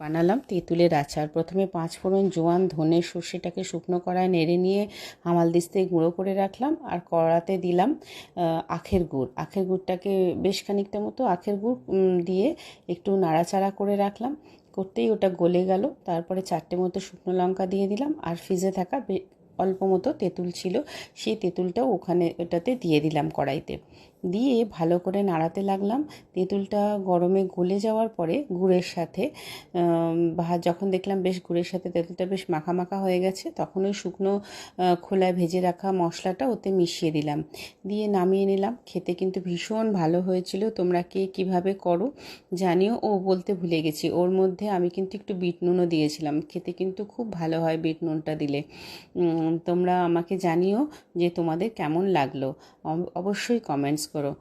বানালাম তেঁতুলের আচার। প্রথমে 5 ফোড়ন, জোয়ান, ধনে, সর্ষেটাকে শুকনো কড়ায় নেড়ে নিয়ে হামালদিস্তায় গুঁড়ো করে রাখলাম। আর কড়াতে দিলাম আখের গুড়। আখের গুড়টাকে বেশ খানিকটা মতো আখের গুড় দিয়ে একটু নাড়াচাড়া করে রাখলাম। করতেই ওটা গলে গেল। তারপরে 4টে মতো শুকনো লঙ্কা দিয়ে দিলাম। আর ফ্রিজে থাকা অল্প মতো তেঁতুল ছিল, সেই তেঁতুলটাও ওটাতে দিয়ে দিলাম কড়াইতে। দিয়ে ভালো করে নাড়াতে লাগলাম। তেঁতুলটা গরমে গলে যাওয়ার পরে গুড়ের সাথে যখন দেখলাম বেশ গুড়ের সাথে তেঁতুলটা বেশ মাখা মাখা হয়ে গেছে, তখন ওই শুকনো খোলায় ভেজে রাখা মশলাটা ওতে মিশিয়ে দিলাম, দিয়ে নামিয়ে নিলাম। খেতে কিন্তু ভীষণ ভালো হয়েছিল। তোমরা কে কীভাবে করো জানিও। বলতে ভুলে গেছি, ওর মধ্যে আমি কিন্তু একটু বিট নুনও দিয়েছিলাম। খেতে কিন্তু খুব ভালো হয় বিট নুনটা দিলে। তোমরা আমাকে জানিও যে তোমাদের কেমন লাগলো। অবশ্যই কমেন্টস করো।